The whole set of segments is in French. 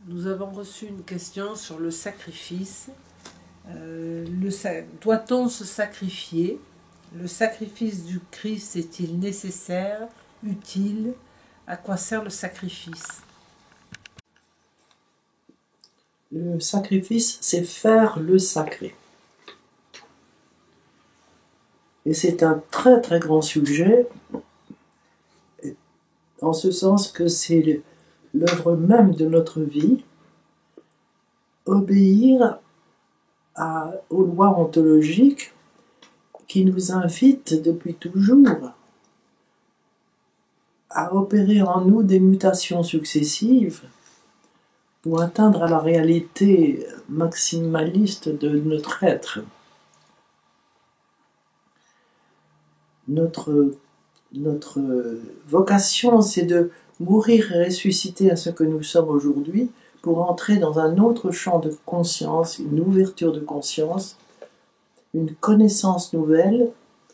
Nous avons reçu une question sur le sacrifice. Doit-on se sacrifier? Le sacrifice du Christ est-il nécessaire, utile? À quoi sert le sacrifice? Le sacrifice, c'est faire le sacré. Et c'est un très très grand sujet, en ce sens que c'est l'œuvre même de notre vie, obéir aux lois ontologiques qui nous invitent depuis toujours à opérer en nous des mutations successives pour atteindre à la réalité maximaliste de notre être. Notre vocation, c'est de mourir et ressusciter à ce que nous sommes aujourd'hui pour entrer dans un autre champ de conscience, une ouverture de conscience, une connaissance nouvelle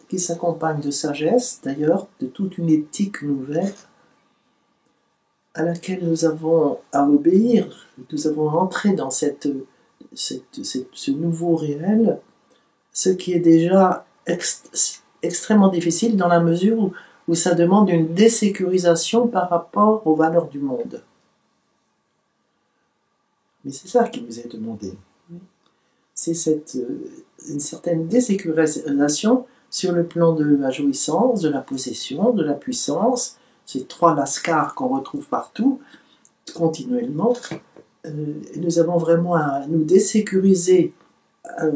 qui s'accompagne de sagesse, d'ailleurs, de toute une éthique nouvelle à laquelle nous avons à obéir. Nous avons entré dans ce nouveau réel, ce qui est déjà extrêmement difficile dans la mesure où ça demande une désécurisation par rapport aux valeurs du monde. Mais c'est ça qui vous est demandé. C'est une certaine désécurisation sur le plan de la jouissance, de la possession, de la puissance, ces trois lascars qu'on retrouve partout, continuellement. Nous avons vraiment à nous désécuriser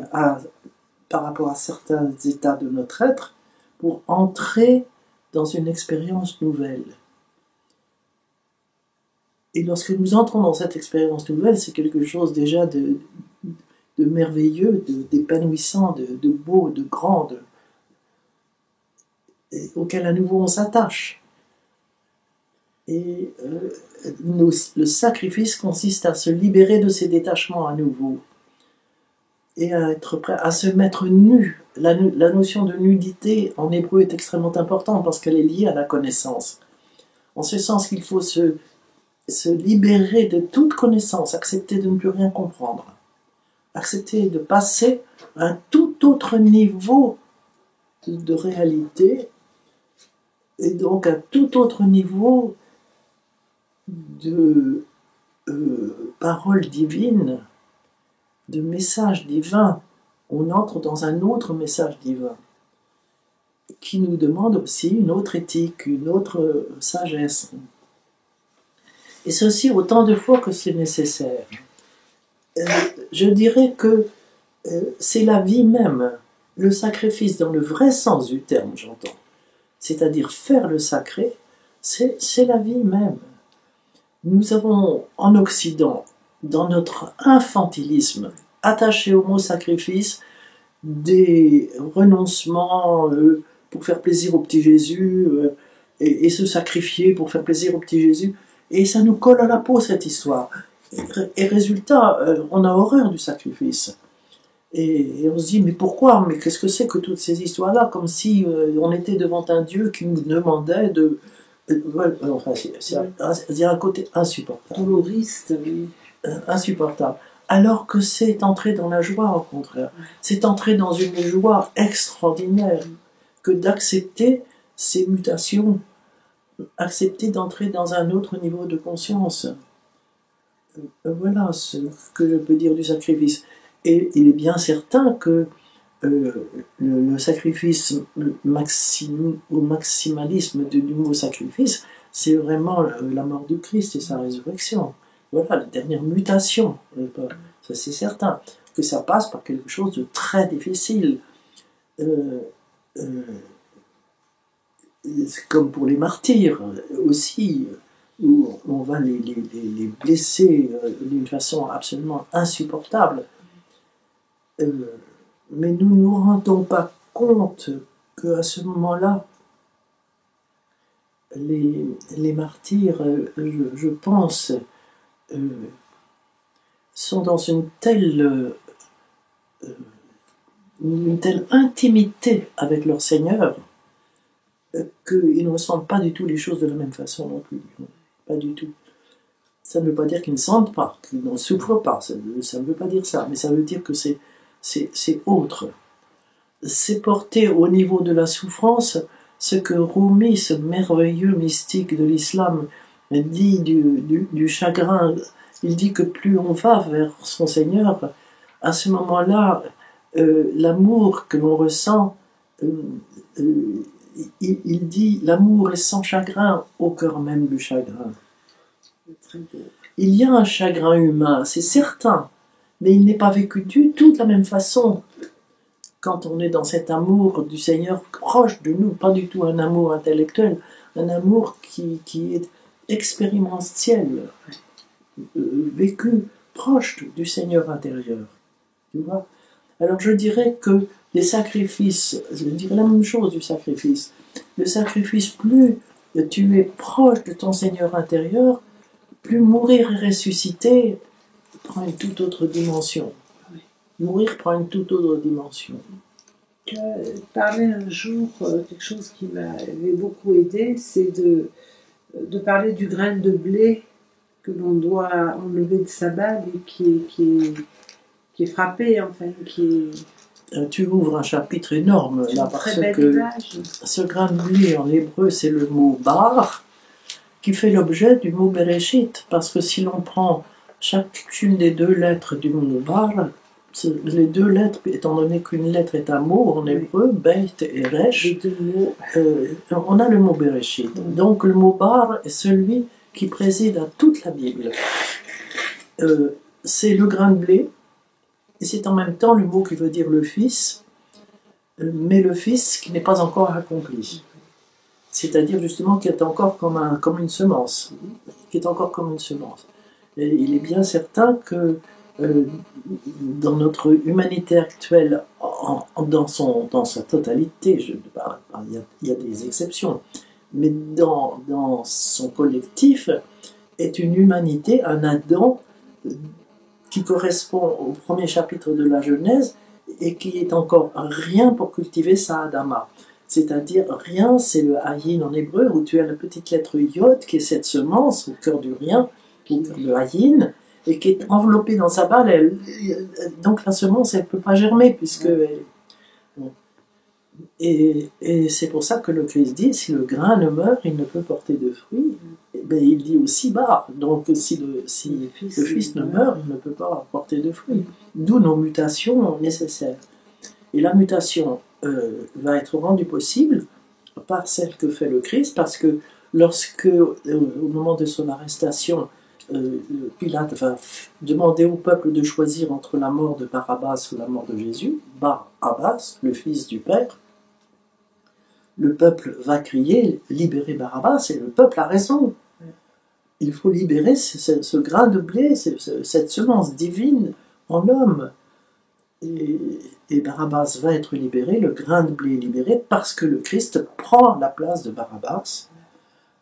par rapport à certains états de notre être pour entrer dans une expérience nouvelle. Et lorsque nous entrons dans cette expérience nouvelle, c'est quelque chose déjà de merveilleux, d'épanouissant, de beau, de grand, auquel à nouveau on s'attache. Et le sacrifice consiste à se libérer de ces détachements à nouveau et à être prêt à se mettre nu. La notion de nudité en hébreu est extrêmement importante parce qu'elle est liée à la connaissance. En ce sens qu'il faut se libérer de toute connaissance, accepter de ne plus rien comprendre, accepter de passer à un tout autre niveau de réalité et donc un tout autre niveau de parole divine, de message divin. On entre dans un autre message divin qui nous demande aussi une autre éthique, une autre sagesse. Et ceci autant de fois que c'est nécessaire. Je dirais que c'est la vie même, le sacrifice dans le vrai sens du terme, j'entends. C'est-à-dire faire le sacré, c'est la vie même. Nous avons en Occident, dans notre infantilisme, attaché au mot sacrifice, des renoncements pour faire plaisir au petit Jésus, et se sacrifier pour faire plaisir au petit Jésus, et ça nous colle à la peau cette histoire. Et résultat, on a horreur du sacrifice. Et on se dit, mais pourquoi? Mais qu'est-ce que c'est que toutes ces histoires-là? Comme si on était devant un Dieu qui nous demandait de... Enfin, c'est un côté insupportable. Doloriste, oui. Insupportable. Alors que c'est entrer dans la joie, au contraire. C'est entrer dans une joie extraordinaire que d'accepter ces mutations, accepter d'entrer dans un autre niveau de conscience. Voilà ce que je peux dire du sacrifice. Et il est bien certain que le sacrifice au maximalisme du mot sacrifice, c'est vraiment la mort du Christ et sa résurrection. Voilà, la dernière mutation. Ça, c'est certain. Que ça passe par quelque chose de très difficile. Comme pour les martyrs aussi, où on va les blesser d'une façon absolument insupportable. Mais nous ne nous rendons pas compte qu'à ce moment-là, les martyrs, je pense, sont dans une telle intimité avec leur Seigneur qu'ils ne ressentent pas du tout les choses de la même façon non plus. Pas du tout. Ça ne veut pas dire qu'ils ne sentent pas, qu'ils n'en souffrent pas, ça ne veut pas dire ça, mais ça veut dire que c'est autre. C'est porter au niveau de la souffrance ce que Rumi, ce merveilleux mystique de l'islam, dit du chagrin. Il dit que plus on va vers son Seigneur, à ce moment-là, l'amour que l'on ressent, il dit l'amour est sans chagrin au cœur même du chagrin. Il y a un chagrin humain, c'est certain, mais il n'est pas vécu du tout de la même façon. Quand on est dans cet amour du Seigneur proche de nous, pas du tout un amour intellectuel, un amour qui est expérimentiel, vécu proche du Seigneur intérieur. Tu vois? Alors je dirais que les sacrifices, je dirais la même chose du sacrifice. Le sacrifice, plus tu es proche de ton Seigneur intérieur, plus mourir et ressusciter prend une toute autre dimension. Mourir prend une toute autre dimension. Tu as parlé un jour, quelque chose qui m'avait beaucoup aidé, c'est de parler du grain de blé que l'on doit enlever de sa balle et qui est frappé, enfin, qui est... Tu ouvres un chapitre énorme là, parce que ce grain de blé en hébreu c'est le mot bar, qui fait l'objet du mot Bereshit, parce que si l'on prend chacune des deux lettres du mot bar, les deux lettres, étant donné qu'une lettre est un mot en hébreu, Beit et Resh, on a le mot Bereshit. Donc le mot bar est celui qui préside à toute la Bible. C'est le grain de blé, et c'est en même temps le mot qui veut dire le fils, mais le fils qui n'est pas encore accompli. C'est-à-dire justement qui est encore comme une semence, qui est encore comme une semence. Et il est bien certain que dans notre humanité actuelle, dans sa totalité, il y a des exceptions, mais dans son collectif, est une humanité, un Adam qui correspond au premier chapitre de la Genèse et qui est encore rien pour cultiver sa Adama. C'est-à-dire rien, c'est le hayin en hébreu, où tu as la petite lettre yod, qui est cette semence au cœur du rien, le hayin, et qui est enveloppée dans sa balle. Donc la semence, elle ne peut pas germer, puisque... Et c'est pour ça que le Christ dit, si le grain ne meurt, il ne peut porter de fruits. Ben, il dit aussi bas, donc si le Fils ne meurt, il ne peut pas porter de fruits. D'où nos mutations nécessaires. Et la mutation va être rendue possible par celle que fait le Christ, parce que lorsque, au moment de son arrestation, Pilate va demander au peuple de choisir entre la mort de Barabbas ou la mort de Jésus, Barabbas, le fils du Père, le peuple va crier « Libérez Barabbas » et le peuple a raison. Il faut libérer ce grain de blé, cette semence divine en l'homme. Et Barabbas va être libéré, le grain de blé est libéré, parce que le Christ prend la place de Barabbas.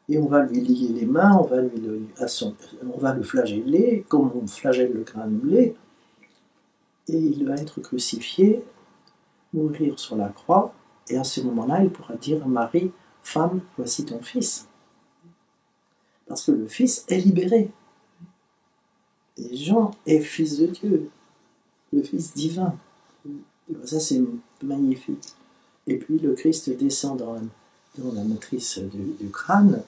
Et on va lui lier les mains, on va le flageller, comme on flagelle le grain de blé. Et il va être crucifié, mourir sur la croix. Et à ce moment-là, il pourra dire à Marie, « Femme, voici ton fils. » Parce que le fils est libéré. Et Jean est fils de Dieu, le fils divin. Ça, c'est magnifique. Et puis le Christ descend dans la matrice du crâne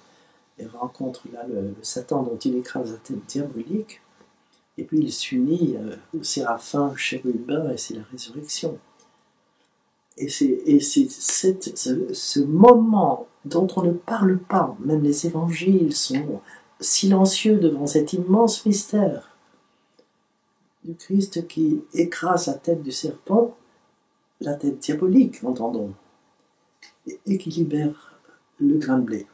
et rencontre là le Satan dont il écrase la tête diabolique. Et puis il s'unit au séraphin, chérubin, et c'est la résurrection. Et c'est ce moment dont on ne parle pas, même les évangiles sont silencieux devant cet immense mystère du Christ qui écrase la tête du serpent, la tête diabolique, entendons, et qui libère le grain de blé,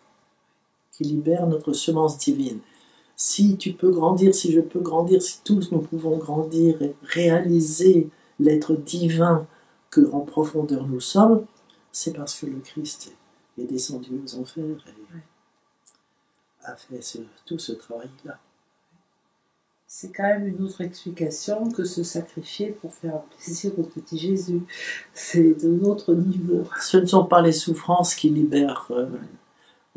qui libère notre semence divine. Si tu peux grandir, si je peux grandir, si tous nous pouvons grandir et réaliser l'être divin que en profondeur nous sommes, c'est parce que le Christ est descendu aux enfers et a fait tout ce travail-là. C'est quand même une autre explication que se sacrifier pour faire plaisir au petit Jésus. C'est de notre niveau. Ce ne sont pas les souffrances qui libèrent.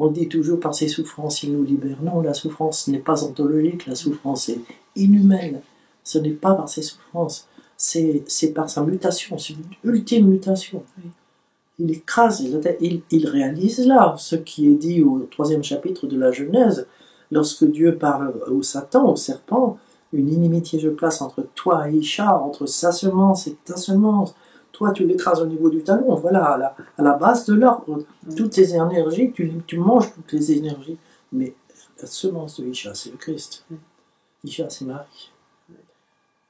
On dit toujours par ses souffrances il nous libère. Non, la souffrance n'est pas ontologique, la souffrance est inhumaine. Ce n'est pas par ses souffrances, c'est par sa mutation, c'est une ultime mutation. Il écrase, il réalise là ce qui est dit au 3e chapitre de la Genèse, lorsque Dieu parle au Satan, au serpent, une inimitié je place entre toi et Isha, entre sa semence et ta semence. Toi, tu l'écrases au niveau du talon, voilà, à la base de l'arbre. Toutes ces énergies, tu manges toutes les énergies. Mais la semence de Isha, c'est le Christ. Isha, c'est Marie.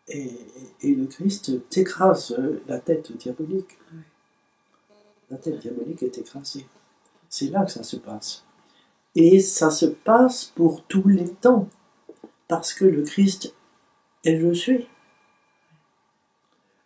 Et le Christ t'écrase la tête diabolique. La tête diabolique est écrasée. C'est là que ça se passe. Et ça se passe pour tous les temps. Parce que le Christ est je suis.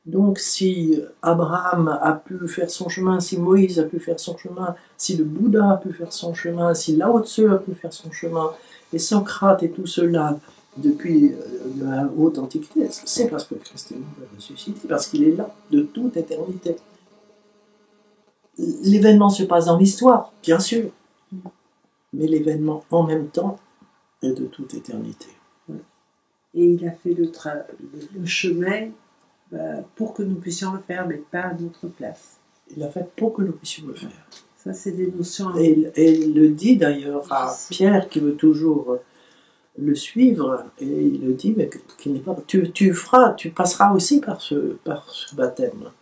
Donc si Abraham a pu faire son chemin, si Moïse a pu faire son chemin, si le Bouddha a pu faire son chemin, si Lao Tzu a pu faire son chemin, et Socrate et tout cela depuis la haute antiquité, c'est parce que le Christ est mort et ressuscité, parce qu'il est là de toute éternité. L'événement se passe dans l'histoire, bien sûr, mais l'événement en même temps est de toute éternité. Et il a fait le chemin pour que nous puissions le faire, mais pas à notre place. Il a fait pour que nous puissions le faire. Ça, c'est des notions... Et il le dit d'ailleurs à Pierre, qui veut toujours le suivre, et il le dit, mais qu'il n'est pas... Tu passeras aussi par ce baptême.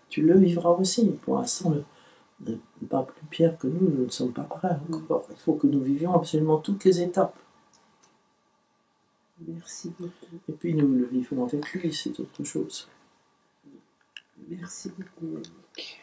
Tu le vivras aussi. Pour l'instant, pas plus Pierre que nous ne sommes pas prêts encore. Il faut que nous vivions absolument toutes les étapes. Merci beaucoup. Et puis nous le vivons avec lui, c'est autre chose. Merci beaucoup, Yannick.